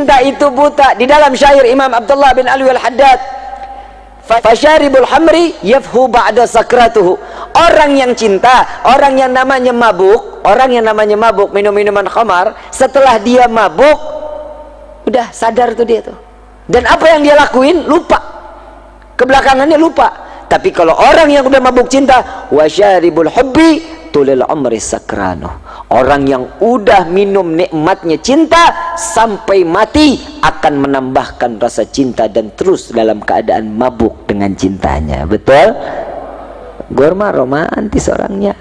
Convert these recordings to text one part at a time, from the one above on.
cinta itu buta. Di dalam syair Imam Abdullah bin Alwi al-Haddad, fasyaribul hamri yafhu ba'da sakratuhu. Orang yang cinta, orang yang namanya mabuk minum minuman khamar, setelah dia mabuk udah sadar tuh dia tuh, dan apa yang dia lakuin lupa, kebelakangannya lupa. Tapi kalau orang yang udah mabuk cinta, wasyaribul hubbi tulil umri sakranu, orang yang udah minum nikmatnya cinta sampai mati akan menambahkan rasa cinta dan terus dalam keadaan mabuk dengan cintanya. Betul? Gorma romantis orangnya.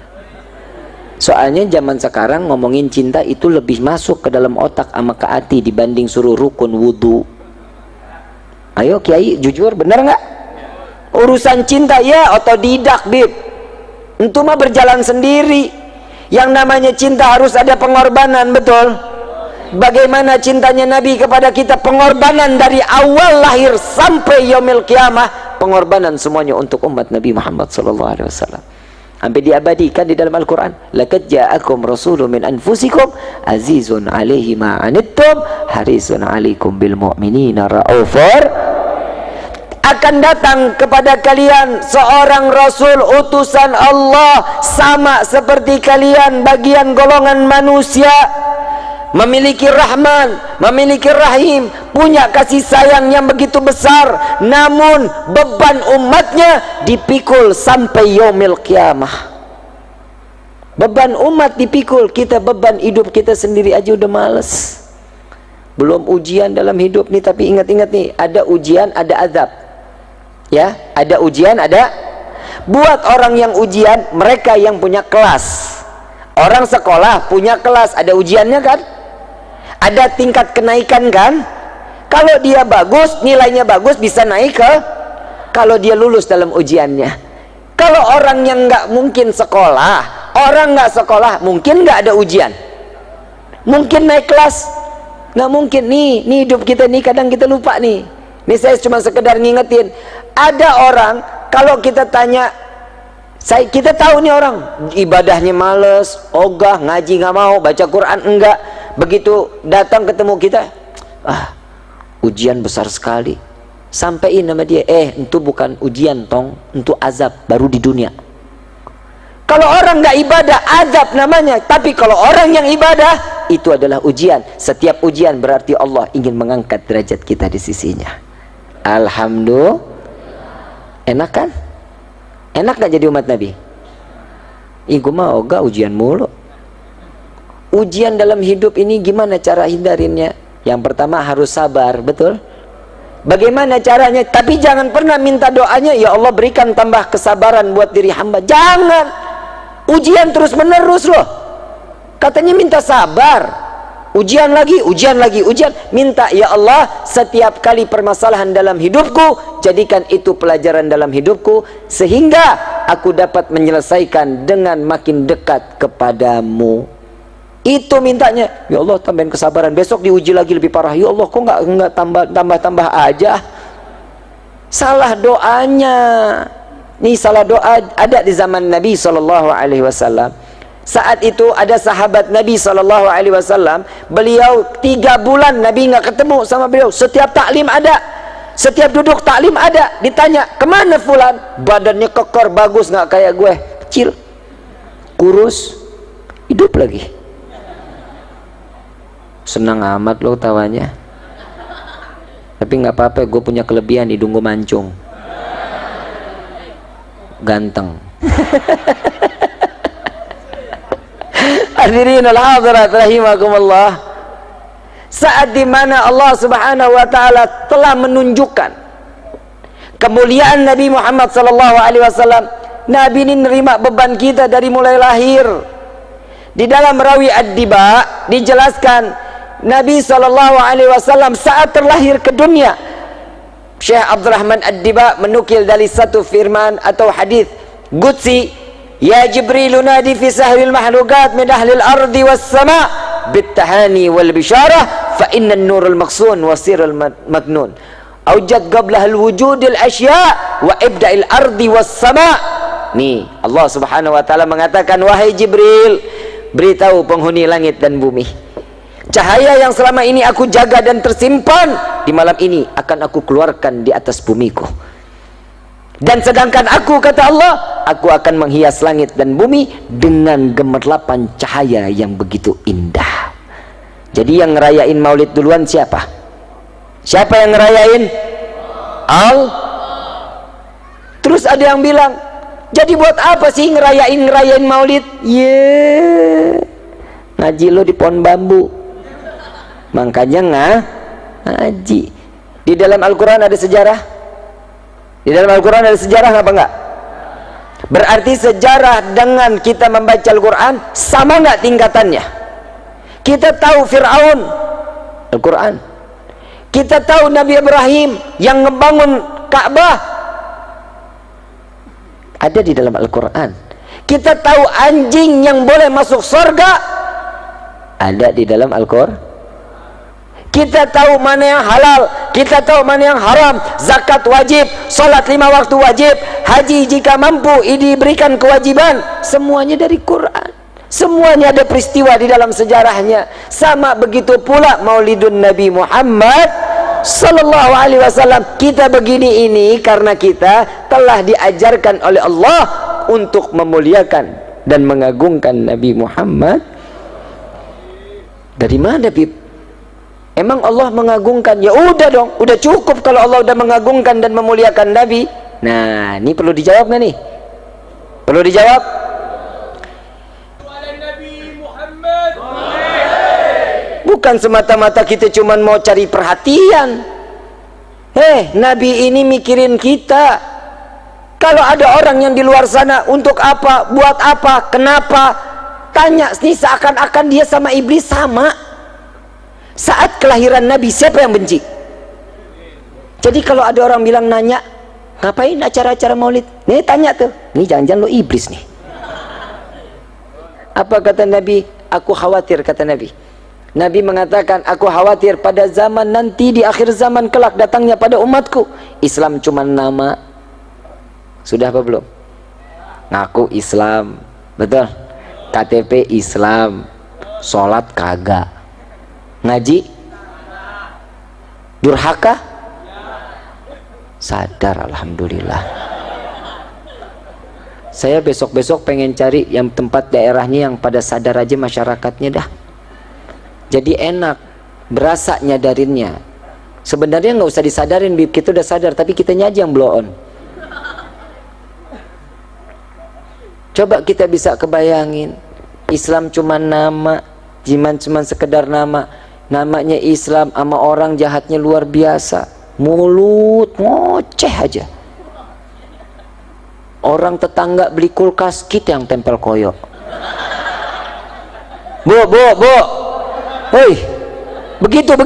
Soalnya zaman sekarang ngomongin cinta itu lebih masuk ke dalam otak sama ke hati dibanding suruh rukun wudu. Ayo Kiai, jujur, bener nggak? Urusan cinta ya otodidak, Bib. Itu mah berjalan sendiri. Yang namanya cinta harus ada pengorbanan, betul? Bagaimana cintanya Nabi kepada kita, pengorbanan dari awal lahir sampai yaumil qiyamah, pengorbanan semuanya untuk umat Nabi Muhammad SAW. Sampai diabadikan di dalam Al-Quran, laqad ja'akum rasulun min anfusikum azizun alaihi ma anittum harisun alaikum bil mu'minina raufur. Akan datang kepada kalian seorang rasul utusan Allah, sama seperti kalian, bagian golongan manusia, memiliki rahman, memiliki rahim, punya kasih sayang yang begitu besar, namun beban umatnya dipikul sampai yaumil qiyamah. Beban umat dipikul, kita beban hidup kita sendiri aja udah males, belum ujian dalam hidup nih. Tapi ingat-ingat nih, ada ujian, ada azab ya, ada ujian, ada. Buat orang yang ujian, mereka yang punya kelas, orang sekolah punya kelas, ada ujiannya kan, ada tingkat kenaikan kan. Kalau dia bagus, nilainya bagus, bisa naik ke, kalau dia lulus dalam ujiannya. Kalau orang yang nggak mungkin sekolah, orang nggak sekolah, mungkin nggak ada ujian, mungkin naik kelas, nggak mungkin. Nih hidup kita nih kadang kita lupa nih. Nih saya cuma sekedar ngingetin, ada orang kalau kita tanya, kita tahu nih orang ibadahnya males, ogah, ngaji nggak mau, baca Quran enggak. Begitu datang ketemu kita, ujian besar sekali. Sampaiin nama dia, itu bukan ujian tong, itu azab baru di dunia. Kalau orang nggak ibadah, azab namanya. Tapi kalau orang yang ibadah, itu adalah ujian. Setiap ujian berarti Allah ingin mengangkat derajat kita di sisinya. Alhamdulillah. Enak kan? Enak gak jadi umat Nabi? Gue mah ogah ujian mulu. Ujian dalam hidup ini gimana cara hindarinnya? Yang pertama harus sabar, betul? Bagaimana caranya? Tapi jangan pernah minta doanya, ya Allah berikan tambah kesabaran buat diri hamba. Jangan. Ujian terus menerus loh. Katanya minta sabar. Ujian lagi, ujian lagi, ujian. Minta, ya Allah, setiap kali permasalahan dalam hidupku, jadikan itu pelajaran dalam hidupku, sehingga aku dapat menyelesaikan dengan makin dekat kepadamu. Itu mintanya. Ya Allah, tambahin kesabaran. Besok diuji lagi lebih parah. Ya Allah, kok nggak tambah aja. Salah doanya. Nih salah doa ada di zaman Nabi SAW. Saat itu ada sahabat Nabi SAW, beliau 3 bulan Nabi nggak ketemu sama beliau. Setiap taklim ada, setiap duduk taklim ada. Ditanya, kemana fulan? Badannya kekar, bagus, nggak kayak gue, kecil, kurus, hidup lagi. Senang amat lo tawanya. Tapi nggak apa-apa, gue punya kelebihan, hidung gue mancung, ganteng. Hadirin al-hadirat rahimakumullah. Saat dimana Allah subhanahu wa ta'ala telah menunjukkan kemuliaan Nabi Muhammad SAW, Nabi ini nerima beban kita dari mulai lahir. Di dalam Rawi Ad-Diba dijelaskan Nabi SAW saat terlahir ke dunia. Syekh Abdurrahman Ad-Diba menukil dari satu firman atau hadis qudsi, ya Jibril nadi fi sahril mahlukat min ahlil ardi was sama bittahani wal bisyarah fa inna an-nurul maqsun wa sirrul maknun awjad qabla al-wujudil asya wa ibda'il ardi was sama. Nih Allah subhanahu wa ta'ala mengatakan, wahai Jibril, beritahu penghuni langit dan bumi, cahaya yang selama ini aku jaga dan tersimpan di malam ini akan aku keluarkan di atas bumiku. Dan sedangkan aku, kata Allah, aku akan menghias langit dan bumi dengan gemerlapan cahaya yang begitu indah. Jadi yang ngerayain maulid duluan siapa? Siapa yang ngerayain? Terus ada yang bilang, jadi buat apa sih ngerayain maulid? Ngaji lo di pohon bambu, makanya ngaji. Di dalam Al-Quran ada sejarah. Di dalam Al-Quran ada sejarah apa enggak? Berarti sejarah dengan kita membaca Al-Quran sama enggak tingkatannya? Kita tahu Fir'aun, Al-Quran. Kita tahu Nabi Ibrahim yang ngebangun Ka'bah, ada di dalam Al-Quran. Kita tahu anjing yang boleh masuk surga, ada di dalam Al-Quran. Kita tahu mana yang halal, kita tahu mana yang haram, zakat wajib, salat 5 waktu wajib, haji jika mampu diberikan kewajiban, semuanya dari Quran. Semuanya ada peristiwa di dalam sejarahnya. Sama begitu pula Maulidun Nabi Muhammad sallallahu alaihi wasallam. Kita begini ini karena kita telah diajarkan oleh Allah untuk memuliakan dan mengagungkan Nabi Muhammad. Dari mana, Bib? Emang Allah mengagungkan? Ya udah dong, udah cukup kalau Allah udah mengagungkan dan memuliakan Nabi. Nah, ini perlu dijawab nggak nih? Perlu dijawab? Bukan semata-mata kita cuman mau cari perhatian. Nabi ini mikirin kita. Kalau ada orang yang di luar sana, untuk apa, buat apa, kenapa, tanya nih, seakan-akan dia sama iblis sama. Saat kelahiran Nabi, siapa yang benci? Jadi kalau ada orang bilang nanya, ngapain acara-acara maulid? Nih tanya tuh, nih jangan-jangan lo iblis nih. Apa kata Nabi? Aku khawatir, kata Nabi. Nabi mengatakan, aku khawatir pada zaman nanti, di akhir zaman kelak datangnya pada umatku, Islam cuma nama. Sudah apa belum? Ngaku Islam, betul? KTP Islam, sholat kagak, ngaji durhaka, sadar. Alhamdulillah. Saya besok-besok pengen cari yang tempat daerahnya yang pada sadar aja masyarakatnya dah. Jadi enak, berasa nyadarinnya. Sebenarnya nggak usah disadarin, Bib, kita udah sadar, tapi kitanya aja yang blow on. Coba kita bisa kebayangin, Islam cuma nama, cuma sekedar nama. Namanya Islam, sama orang jahatnya luar biasa, mulut ngoceh aja. Orang tetangga beli kulkas, kita yang tempel koyok. Bu, hei, begitu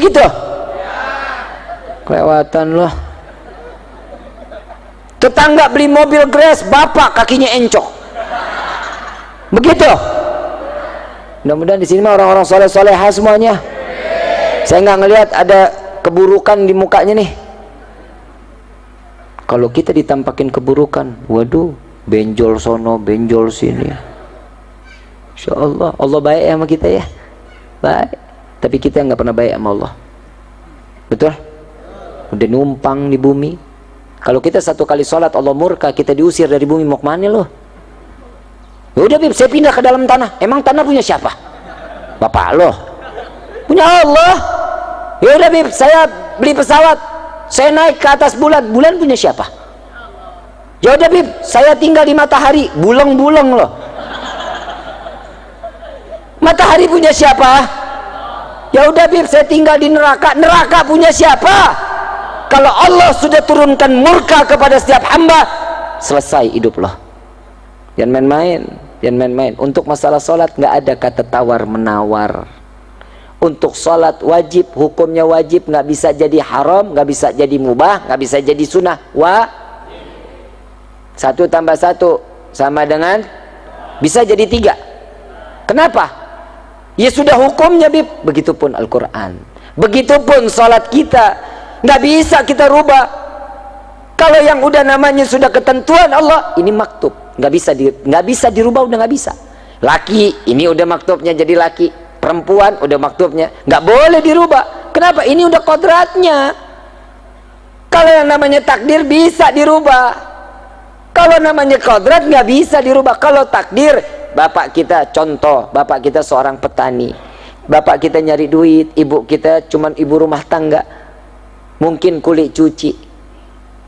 kelewatan loh. Tetangga beli mobil Grace, bapak kakinya encok. Begitu. Mudah-mudahan di sini mah orang-orang soleh-soleha semuanya. Saya nggak ngelihat ada keburukan di mukanya nih. Kalau kita ditampakin keburukan, waduh, benjol sono, benjol sini. Insya Allah, Allah baik sama kita ya, baik. Tapi kita nggak pernah baik sama Allah. Betul? Udah numpang di bumi. Kalau kita satu kali sholat Allah murka, kita diusir dari bumi, mau kemana loh? Ya udah, Bib, saya pindah ke dalam tanah. Emang tanah punya siapa? Bapak loh. Punya Allah. Ya udah, Bib, saya beli pesawat, saya naik ke atas bulan. Bulan punya siapa? Ya udah, Bib, saya tinggal di matahari. Buleng-buleng loh. Matahari punya siapa? Ya udah, Bib, saya tinggal di neraka. Neraka punya siapa? Kalau Allah sudah turunkan murka kepada setiap hamba, selesai hidup loh. Jangan main-main. Untuk masalah sholat nggak ada kata tawar menawar. Untuk sholat wajib, hukumnya wajib, nggak bisa jadi haram, nggak bisa jadi mubah, nggak bisa jadi sunnah. 1 tambah 1 sama dengan, bisa jadi 3. Kenapa? Ya sudah hukumnya, Bib. Begitupun Al-Quran, begitupun sholat kita, nggak bisa kita rubah. Kalau yang udah namanya sudah ketentuan Allah, ini maktub, nggak bisa dirubah, udah nggak bisa. Laki, ini udah maktubnya jadi laki. perempuan udah maktubnya, nggak boleh dirubah. Kenapa? Ini udah kodratnya. Kalau yang namanya takdir bisa dirubah, kalau namanya kodrat nggak bisa dirubah. Kalau takdir, bapak kita contoh, bapak kita seorang petani, bapak kita nyari duit, ibu kita cuman ibu rumah tangga, mungkin kulit cuci,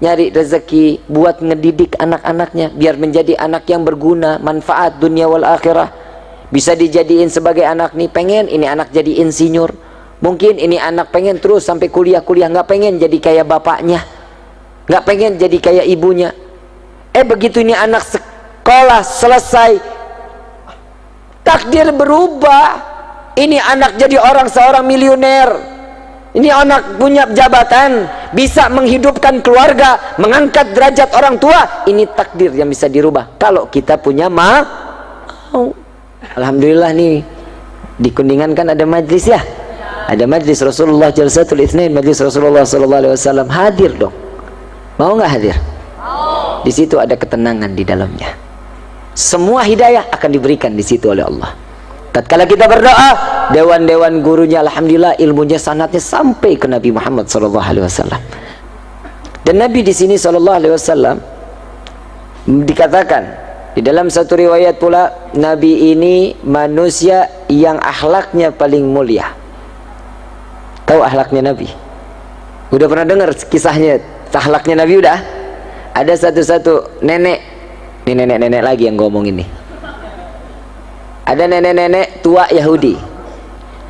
nyari rezeki buat ngedidik anak-anaknya biar menjadi anak yang berguna, manfaat dunia wal akhirah. Bisa dijadiin sebagai anak nih, pengen ini anak jadi insinyur, mungkin ini anak pengen terus sampai kuliah-kuliah, nggak pengen jadi kayak bapaknya, nggak pengen jadi kayak ibunya. Begitu ini anak sekolah selesai, takdir berubah, ini anak jadi seorang miliuner, ini anak punya jabatan, bisa menghidupkan keluarga, mengangkat derajat orang tua. Ini takdir yang bisa dirubah kalau kita punya mau. Alhamdulillah nih di Kuningan kan ada majlis ya, ada majlis Rasulullah Jalsatul Itsnain, majlis Rasulullah sallallahu alaihi wasallam. Hadir dong, mau nggak hadir? Di situ ada ketenangan di dalamnya, semua hidayah akan diberikan di situ oleh Allah. Tatkala kita berdoa, dewan-dewan gurunya alhamdulillah ilmunya sanatnya sampai ke Nabi Muhammad sallallahu alaihi wasallam. Dan Nabi di sini sallallahu alaihi wasallam dikatakan di dalam satu riwayat pula, Nabi ini manusia yang akhlaknya paling mulia. Tahu akhlaknya Nabi? Udah pernah dengar kisahnya akhlaknya Nabi? Udah? Ada satu nenek, ini nenek-nenek lagi yang ngomong ini. Ada nenek-nenek tua Yahudi,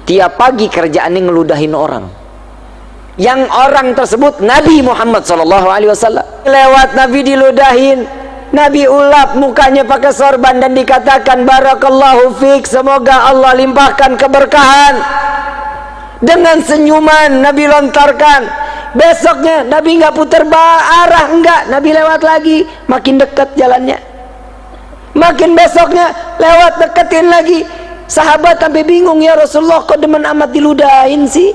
tiap pagi kerjaannya ngeludahin orang. Yang orang tersebut Nabi Muhammad SAW. Lewat Nabi diludahin, Nabi ulap mukanya pakai sorban dan dikatakan barakallahu fiik, semoga Allah limpahkan keberkahan. Dengan senyuman Nabi lontarkan. Besoknya Nabi nggak putar arah, enggak, Nabi lewat lagi, makin dekat jalannya. Makin besoknya lewat, deketin lagi. Sahabat sampai bingung, ya Rasulullah kok demen amat diludahin sih?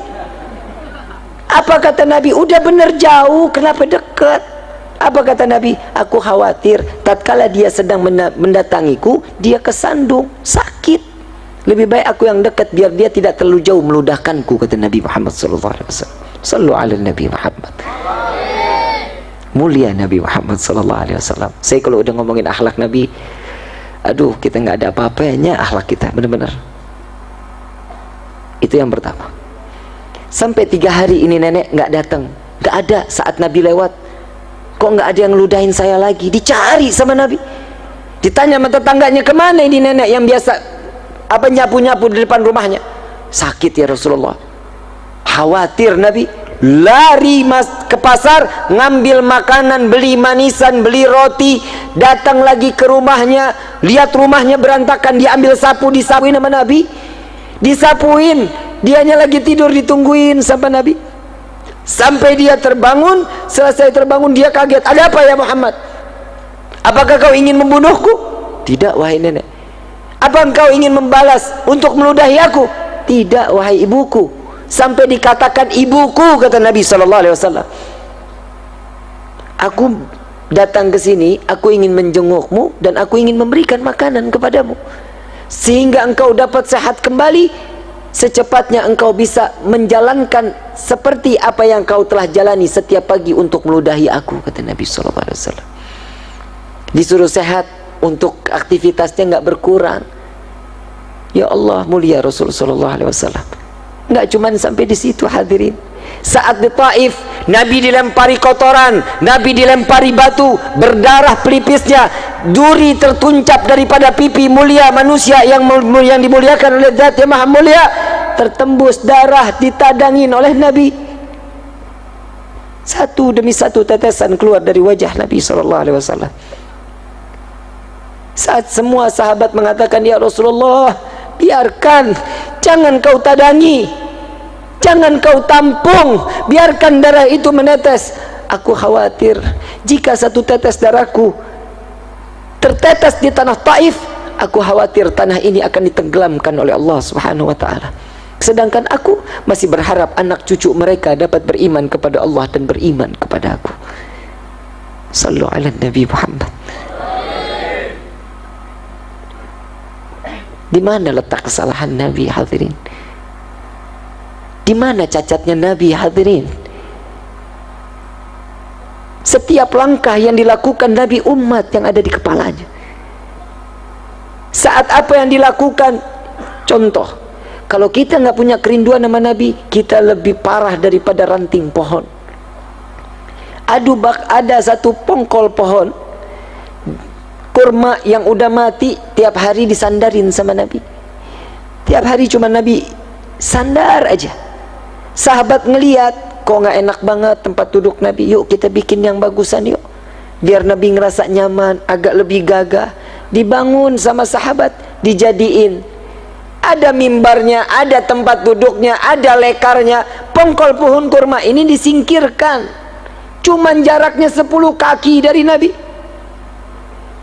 Apa kata Nabi? Udah bener jauh, kenapa deket? Apa kata Nabi? Aku khawatir tatkala dia sedang mendatangiku, dia kesandung, sakit. Lebih baik aku yang dekat biar dia tidak terlalu jauh meludahkanku, kata Nabi Muhammad SAW. Sallu ala Nabi Muhammad. Mulia Nabi Muhammad SAW. Saya kalau udah ngomongin akhlak Nabi, aduh, kita nggak ada apa-apanya akhlak kita, benar-benar. Itu yang pertama. Sampai 3 hari ini nenek nggak datang, nggak ada. Saat Nabi lewat, kok nggak ada yang ludahin saya lagi? Dicari sama Nabi, ditanya sama tetangganya, kemana ini nenek yang biasa nyapu-nyapu di depan rumahnya? Sakit ya Rasulullah. Khawatir Nabi, lari ke pasar, ngambil makanan, beli manisan, beli roti, datang lagi ke rumahnya, lihat rumahnya berantakan, diambil sapu, disapuin sama Nabi, disapuin, dianya lagi tidur, ditungguin sama Nabi. Sampai dia terbangun. Selesai terbangun dia kaget, ada apa ya Muhammad? Apakah kau ingin membunuhku? Tidak wahai nenek. Apa engkau ingin membalas untuk meludahi aku? Tidak wahai ibuku. Sampai dikatakan ibuku, kata Nabi SAW. Aku datang ke sini, aku ingin menjengukmu dan aku ingin memberikan makanan kepadamu sehingga engkau dapat sehat kembali, secepatnya engkau bisa menjalankan seperti apa yang kau telah jalani setiap pagi untuk meludahi aku, kata Nabi SAW. Disuruh sehat untuk aktivitasnya nggak berkurang. Ya Allah, mulia Rasulullah SAW. Nggak cuma sampai di situ hadirin. Saat di Taif, Nabi dilempari kotoran, Nabi dilempari batu, berdarah pelipisnya, duri tertuncap daripada pipi mulia manusia yang dimuliakan oleh Zat yang Maha Mulia, tertembus darah, ditadangin oleh Nabi. Satu demi satu tetesan keluar dari wajah Nabi SAW. Saat semua sahabat mengatakan, ya Rasulullah, biarkan, jangan kau tadangi, jangan kau tampung, biarkan darah itu menetes. Aku khawatir jika satu tetes darahku tertetes di tanah Taif, aku khawatir tanah ini akan ditenggelamkan oleh Allah Subhanahu wa ta'ala. Sedangkan aku masih berharap anak cucu mereka dapat beriman kepada Allah dan beriman kepada aku. Sallu ala Nabi Muhammad. Di mana letak kesalahan Nabi hadirin? Di mana cacatnya Nabi, hadirin? Setiap langkah yang dilakukan Nabi, umat yang ada di kepalanya. Saat apa yang dilakukan, contoh, kalau kita nggak punya kerinduan sama Nabi, kita lebih parah daripada ranting pohon. Ada satu pongkol pohon kurma yang udah mati, tiap hari disandarin sama Nabi. Tiap hari cuma Nabi sandar aja. Sahabat ngeliat, kok nggak enak banget tempat duduk Nabi, yuk kita bikin yang bagusan yuk, biar Nabi ngerasa nyaman, agak lebih gagah. Dibangun sama sahabat, dijadiin, ada mimbarnya, ada tempat duduknya, ada lekarnya. Pongkol pohon kurma ini disingkirkan, cuman jaraknya 10 kaki dari Nabi.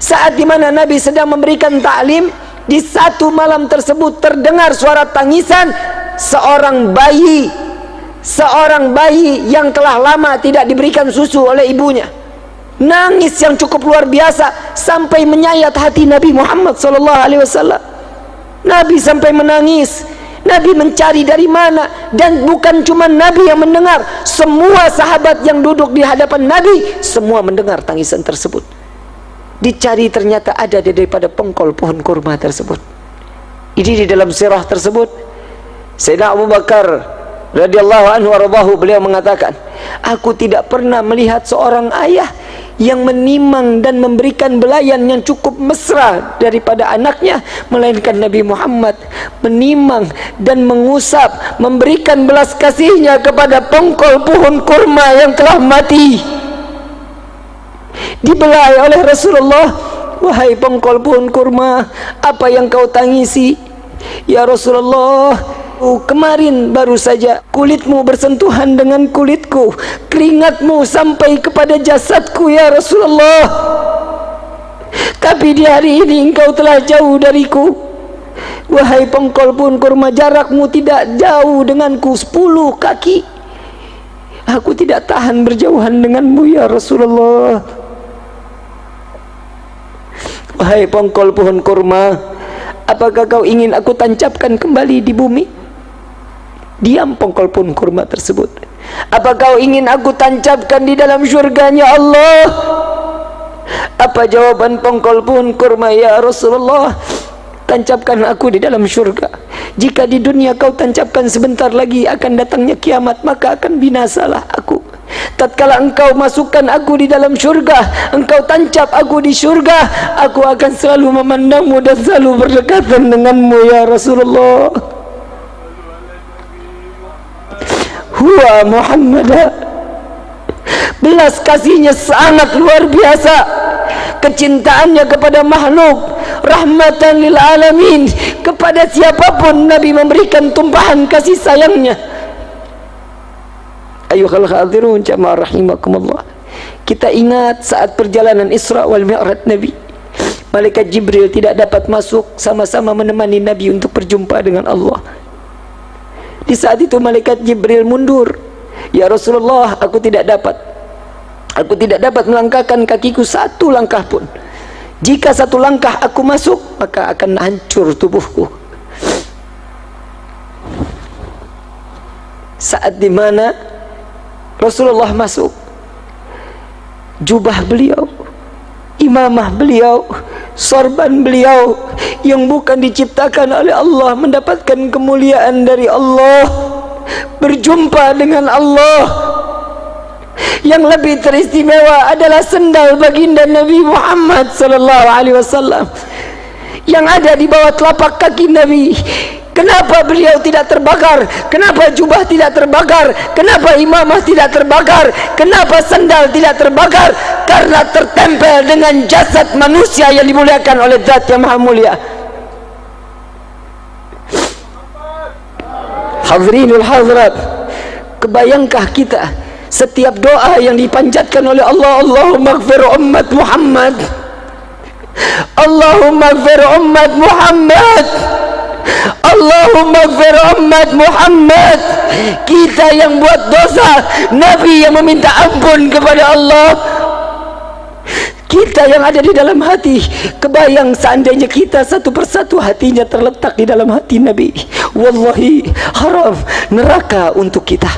Saat dimana Nabi sedang memberikan taklim, di satu malam tersebut terdengar suara tangisan seorang bayi yang telah lama tidak diberikan susu oleh ibunya. Nangis yang cukup luar biasa sampai menyayat hati Nabi Muhammad SAW. Nabi sampai menangis. Nabi mencari dari mana, dan bukan cuma Nabi yang mendengar, semua sahabat yang duduk di hadapan Nabi semua mendengar tangisan tersebut. Dicari, ternyata ada daripada pongkol pohon kurma tersebut. Ini di dalam sirah tersebut, Sayyidina Abu Bakar radhiyallahu anhu warḍahu, beliau mengatakan, aku tidak pernah melihat seorang ayah yang menimang dan memberikan belayan yang cukup mesra daripada anaknya, melainkan Nabi Muhammad menimang dan mengusap, memberikan belas kasihnya kepada pongkol pohon kurma yang telah mati, dibelai oleh Rasulullah. Wahai pongkol pohon kurma, apa yang kau tangisi? Ya Rasulullah, kemarin baru saja kulitmu bersentuhan dengan kulitku, keringatmu sampai kepada jasadku ya Rasulullah, tapi di hari ini engkau telah jauh dariku. Wahai pongkol pohon kurma, jarakmu tidak jauh denganku 10 kaki. Aku tidak tahan berjauhan denganmu ya Rasulullah. Wahai pongkol pohon kurma, apakah kau ingin aku tancapkan kembali di bumi? Diam pongkol pohon kurma tersebut. Apa kau ingin aku tancapkan di dalam syurganya Allah? Apa jawaban pongkol pohon kurma? Ya Rasulullah, tancapkan aku di dalam syurga. Jika di dunia kau tancapkan, sebentar lagi akan datangnya kiamat, maka akan binasalah aku. Tatkala engkau masukkan aku di dalam syurga, engkau tancap aku di syurga, aku akan selalu memandangmu dan selalu berdekatan denganmu ya Rasulullah. Huwa Muhammad, belas kasihnya sangat luar biasa, kecintaannya kepada makhluk, rahmatan lil alamin. Kepada siapapun Nabi memberikan tumpahan kasih sayangnya. Ayuhal hadirun jamaah rahimakumullah, kita ingat saat perjalanan Isra wal Mi'raj Nabi, malaikat Jibril tidak dapat masuk sama-sama menemani Nabi untuk berjumpa dengan Allah. Di saat itu malaikat Jibril mundur. Ya Rasulullah, aku tidak dapat melangkahkan kakiku satu langkah pun. Jika satu langkah aku masuk, maka akan hancur tubuhku. Saat dimana Rasulullah masuk, jubah beliau, imamah beliau, sorban beliau yang bukan diciptakan oleh Allah, mendapatkan kemuliaan dari Allah, berjumpa dengan Allah. Yang lebih teristimewa adalah sendal baginda Nabi Muhammad SAW yang ada di bawah telapak kaki Nabi. Kenapa beliau tidak terbakar? Kenapa jubah tidak terbakar? Kenapa imamah tidak terbakar? Kenapa sandal tidak terbakar? Karena tertempel dengan jasad manusia yang dimuliakan oleh Zat yang Maha Mulia. Hadirinul hadirat, kebayangkah kita setiap doa yang dipanjatkan oleh Allah, Allahumma ighfir ummat Muhammad, Allahumma ighfir ummat Muhammad, Allahumma ighfir ummat Muhammad. Kita yang buat dosa, Nabi yang meminta ampun kepada Allah. Kita yang ada di dalam hati, kebayang seandainya kita satu persatu hatinya terletak di dalam hati Nabi, wallahi haram neraka untuk kita.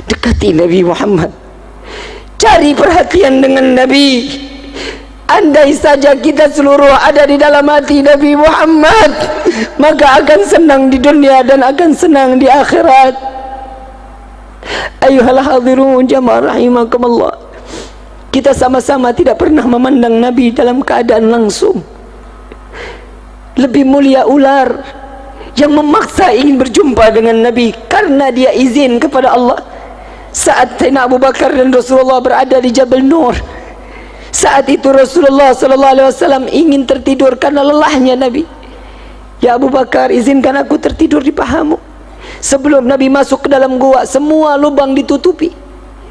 Dekati Nabi Muhammad, cari perhatian dengan Nabi. Andai saja kita seluruh ada di dalam hati Nabi Muhammad, maka akan senang di dunia dan akan senang di akhirat. Ayuhal hadirun jamaah rahimakumullah, kita sama-sama tidak pernah memandang Nabi dalam keadaan langsung. Lebih mulia ular yang memaksa ingin berjumpa dengan Nabi karena dia izin kepada Allah. Saat Sayyidina Abu Bakar dan Rasulullah berada di Jabal Nur, saat itu Rasulullah SAW ingin tertidur karena lelahnya Nabi. Ya Abu Bakar, izinkan aku tertidur di pahamu. Sebelum Nabi masuk ke dalam gua, semua lubang ditutupi.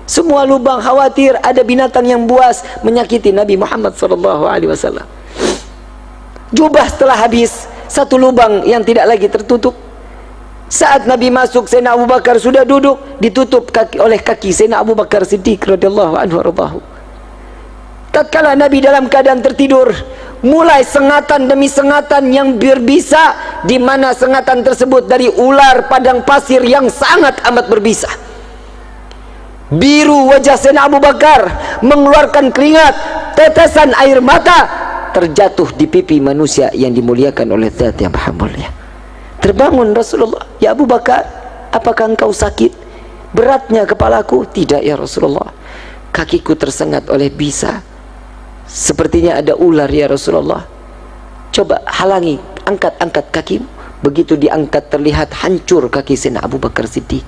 Semua lubang, khawatir ada binatang yang buas menyakiti Nabi Muhammad SAW. Jubah setelah habis, satu lubang yang tidak lagi tertutup. Saat Nabi masuk, Sayyidina Abu Bakar sudah duduk, ditutup oleh kaki Sayyidina Abu Bakar Siddiq radhiyallahu anhu warḍahu. Tatkala Nabi dalam keadaan tertidur, mulai sengatan demi sengatan yang berbisa, di mana sengatan tersebut dari ular padang pasir yang sangat amat berbisa. Biru wajah Sayyidina Abu Bakar, mengeluarkan keringat, tetesan air mata terjatuh di pipi manusia yang dimuliakan oleh Zat yang Maha Mulia. Terbangun Rasulullah, ya Abu Bakar, apakah engkau sakit? Beratnya kepalaku? Tidak ya Rasulullah, kakiku tersengat oleh bisa. Sepertinya ada ular ya Rasulullah. Coba halangi, angkat kakimu. Begitu diangkat terlihat hancur kaki Sayyidina Abu Bakar Siddiq.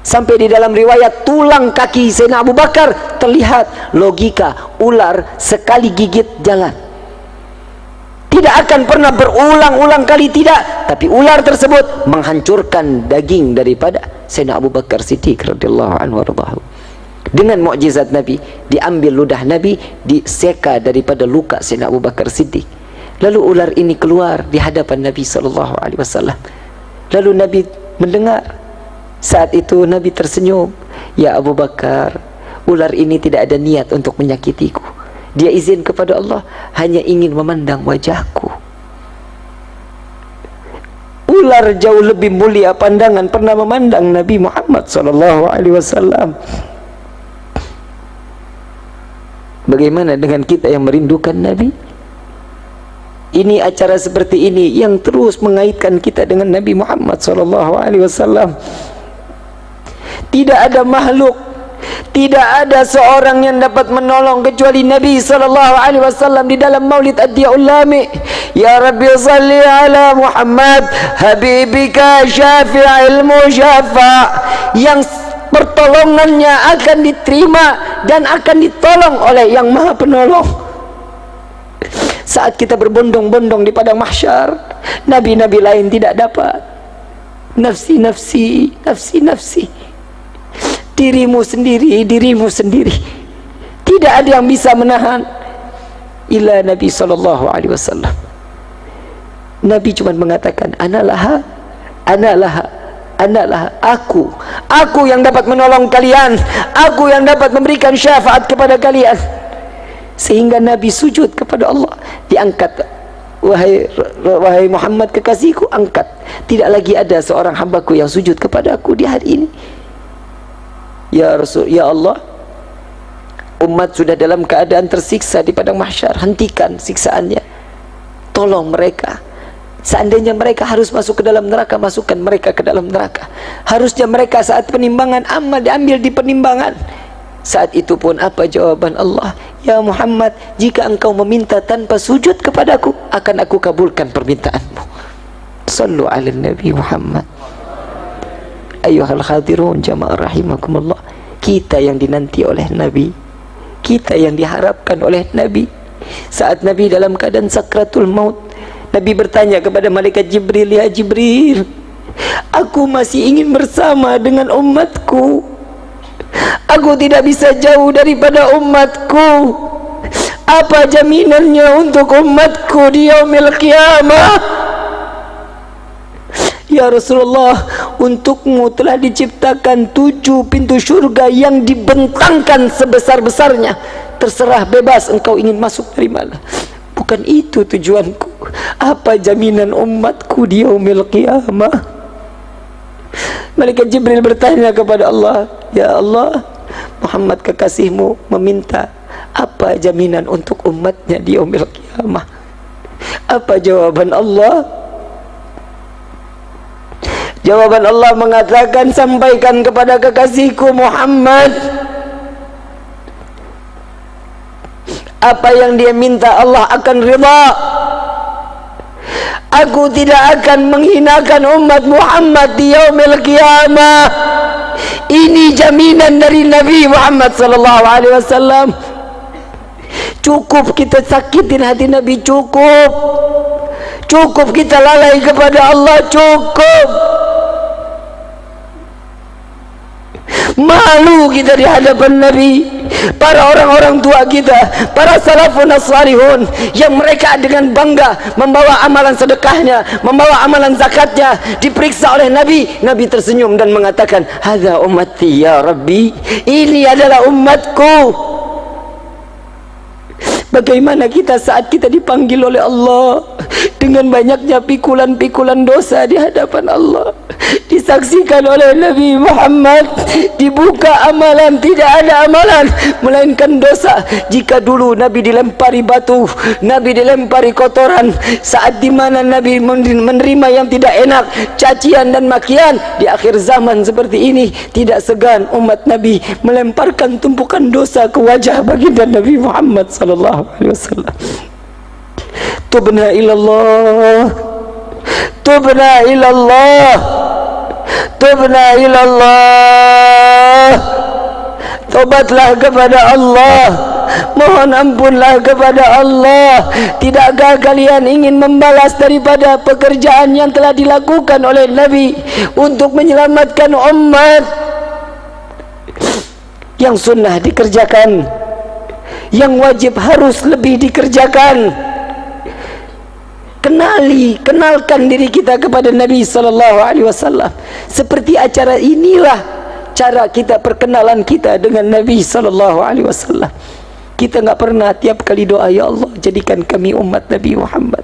Sampai di dalam riwayat tulang kaki Sayyidina Abu Bakar terlihat. Logika, ular sekali gigit jalan, tidak akan pernah berulang-ulang kali, tidak. Tapi ular tersebut menghancurkan daging daripada Sayyidina Abu Bakar Siddiq radhiyallahu anhu warḍahu. Dengan mukjizat Nabi, diambil ludah Nabi, diseka daripada luka Sayyidina Abu Bakar Siddiq. Lalu ular ini keluar di hadapan Nabi SAW. Lalu Nabi mendengar. Saat itu Nabi tersenyum, ya Abu Bakar, ular ini tidak ada niat untuk menyakitiku. Dia izin kepada Allah, hanya ingin memandang wajahku. Ular jauh lebih mulia pandangan pernah memandang Nabi Muhammad SAW. Bagaimana dengan kita yang merindukan Nabi? Ini acara seperti ini yang terus mengaitkan kita dengan Nabi Muhammad SAW. Tidak ada makhluk, tidak ada seorang yang dapat menolong kecuali Nabi SAW di dalam Maulid Ad-Diyaul Lami. Ya Rabbi salli ala Muhammad habibika syafi'il musyafa, yang pertolongannya akan diterima dan akan ditolong oleh yang Maha Penolong. Saat kita berbondong-bondong di padang mahsyar, nabi-nabi lain tidak dapat. Nafsi, nafsi, nafsi, nafsi. Dirimu sendiri, dirimu sendiri. Tidak ada yang bisa menahan illa Nabi SAW. Nabi cuma mengatakan, Analah, analah, analah, aku yang dapat menolong kalian, aku yang dapat memberikan syafaat kepada kalian. Sehingga Nabi sujud kepada Allah, diangkat, wahai Muhammad kekasihku, angkat. Tidak lagi ada seorang hambaku yang sujud kepada aku di hari ini. Ya Rasul, ya Allah, umat sudah dalam keadaan tersiksa di padang mahsyar, hentikan siksaannya, tolong mereka. Seandainya mereka harus masuk ke dalam neraka, masukkan mereka ke dalam neraka. Harusnya mereka saat penimbangan amal diambil di penimbangan. Saat itu pun apa jawaban Allah? Ya Muhammad, jika engkau meminta tanpa sujud kepadaku, akan aku kabulkan permintaanmu. Sallu ala Nabi Muhammad. Ayuhal hadirun jamaah rahimakumullah, kita yang dinanti oleh Nabi, kita yang diharapkan oleh Nabi. Saat Nabi dalam keadaan sakratul maut, Nabi bertanya kepada malaikat Jibril, ya Jibril, aku masih ingin bersama dengan umatku, aku tidak bisa jauh daripada umatku. Apa jaminannya untuk umatku di yaumil qiyamah? Ya Rasulullah, untukmu telah diciptakan 7 pintu syurga yang dibentangkan sebesar-besarnya. Terserah, bebas engkau ingin masuk dari mana. Bukan itu tujuanku. Apa jaminan umatku di yaumil qiyamah? Malaikat Jibril bertanya kepada Allah, ya Allah, Muhammad kekasihmu meminta apa jaminan untuk umatnya di yaumil qiyamah? Apa jawaban Allah? Jawaban Allah mengatakan, sampaikan kepada kekasihku Muhammad apa yang dia minta, Allah akan ridha. Aku tidak akan menghinakan umat Muhammad di yaumil qiyamah. Ini jaminan dari Nabi Muhammad sallallahu alaihi wasallam. Cukup kita sakitin hati Nabi, cukup. Cukup kita lalai kepada Allah, cukup. Malu kita di hadapan Nabi. Para orang-orang tua kita, para salafun as-salihun, yang mereka dengan bangga membawa amalan sedekahnya, membawa amalan zakatnya, diperiksa oleh Nabi. Nabi tersenyum dan mengatakan, hadza ummati ya Rabbi, ini adalah umatku. Bagaimana kita saat kita dipanggil oleh Allah dengan banyaknya pikulan-pikulan dosa di hadapan Allah, disaksikan oleh Nabi Muhammad, dibuka amalan, tidak ada amalan melainkan dosa. Jika dulu Nabi dilempari batu, Nabi dilempari kotoran, saat dimana Nabi menerima yang tidak enak, cacian dan makian, di akhir zaman seperti ini tidak segan umat Nabi melemparkan tumpukan dosa ke wajah baginda Nabi Muhammad sallallahu alaihi wasallam. Tubna ilallah, tubna ilallah, tubna ilallah. Tobatlah kepada Allah, mohon ampunlah kepada Allah. Tidakkah kalian ingin membalas daripada pekerjaan yang telah dilakukan oleh Nabi untuk menyelamatkan umat? Yang sunnah dikerjakan, yang wajib harus lebih dikerjakan. Kenalkan diri kita kepada Nabi sallallahu alaihi wasallam. Seperti acara inilah cara kita perkenalan kita dengan Nabi sallallahu alaihi wasallam. Kita enggak pernah tiap kali doa, ya Allah jadikan kami umat Nabi Muhammad.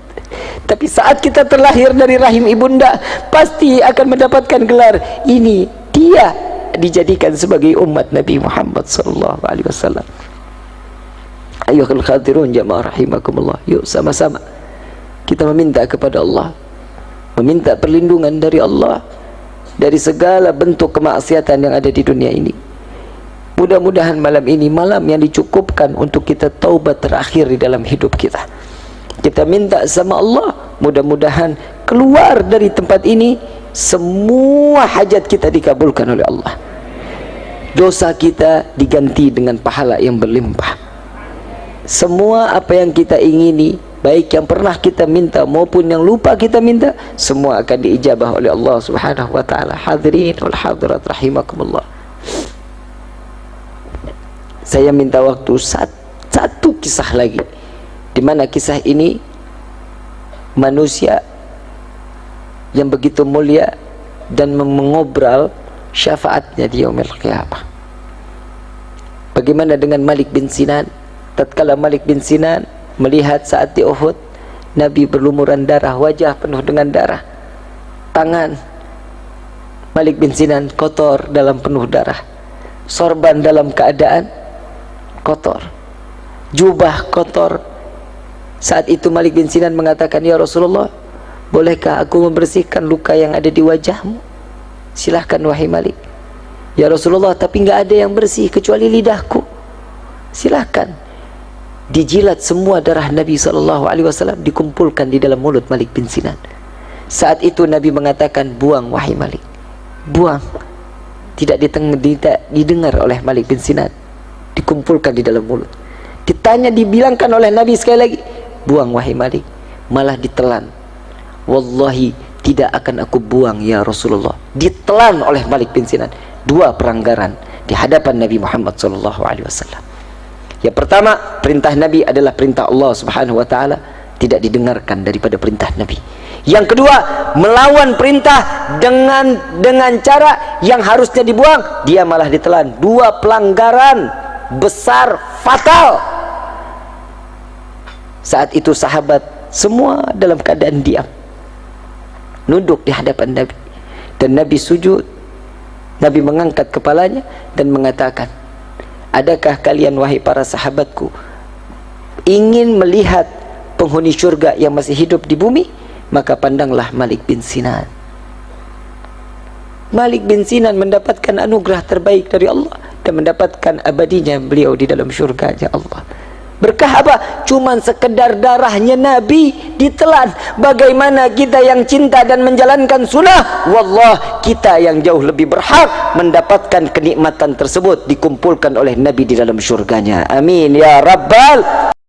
Tapi saat kita terlahir dari rahim ibunda, pasti akan mendapatkan gelar ini, dia dijadikan sebagai umat Nabi Muhammad sallallahu alaihi wasallam. Ayyuhal khatirun jamaah rahimakumullah. Yuk sama-sama kita meminta kepada Allah, meminta perlindungan dari Allah dari segala bentuk kemaksiatan yang ada di dunia ini. Mudah-mudahan malam ini malam yang dicukupkan untuk kita taubat terakhir di dalam hidup kita. Kita minta sama Allah, mudah-mudahan keluar dari tempat ini semua hajat kita dikabulkan oleh Allah. Dosa kita diganti dengan pahala yang berlimpah. Semua apa yang kita ingini, baik yang pernah kita minta maupun yang lupa kita minta, semua akan diijabah oleh Allah Subhanahu wa taala. Hadirin wal hadirat rahimakumullah. Saya minta waktu satu kisah lagi, di mana kisah ini manusia yang begitu mulia dan mengobral syafaatnya di yaumil qiyamah. Bagaimana dengan Malik bin Sinan? Tatkala Malik bin Sinan melihat saat di Uhud Nabi berlumuran darah, wajah penuh dengan darah, tangan Malik bin Sinan kotor dalam penuh darah, sorban dalam keadaan kotor, jubah kotor. Saat itu Malik bin Sinan mengatakan, ya Rasulullah, bolehkah aku membersihkan luka yang ada di wajahmu? Silahkan wahai Malik. Ya Rasulullah, tapi nggak ada yang bersih kecuali lidahku. Silahkan. Dijilat semua darah Nabi SAW, dikumpulkan di dalam mulut Malik bin Sinan. Saat itu Nabi mengatakan, buang wahai Malik, buang. Tidak didengar oleh Malik bin Sinan, dikumpulkan di dalam mulut. Ditanya, dibilangkan oleh Nabi sekali lagi, buang wahai Malik, malah ditelan. Wallahi tidak akan aku buang ya Rasulullah. Ditelan oleh Malik bin Sinan. Dua pelanggaran di hadapan Nabi Muhammad SAW. Yang pertama, perintah Nabi adalah perintah Allah Subhanahu wa taala, tidak didengarkan daripada perintah Nabi. Yang kedua, melawan perintah dengan cara yang harusnya dibuang, dia malah ditelan. Dua pelanggaran besar fatal. Saat itu sahabat semua dalam keadaan diam, nunduk di hadapan Nabi, dan Nabi sujud. Nabi mengangkat kepalanya dan mengatakan, adakah kalian wahai para sahabatku ingin melihat penghuni syurga yang masih hidup di bumi? Maka pandanglah Malik bin Sinan. Malik bin Sinan mendapatkan anugerah terbaik dari Allah dan mendapatkan abadinya beliau di dalam syurganya Allah. Berkah apa? Cuman sekedar darahnya Nabi ditelan. Bagaimana kita yang cinta dan menjalankan sunnah? Wallah, kita yang jauh lebih berhak mendapatkan kenikmatan tersebut, dikumpulkan oleh Nabi di dalam syurganya. Amin ya Rabbal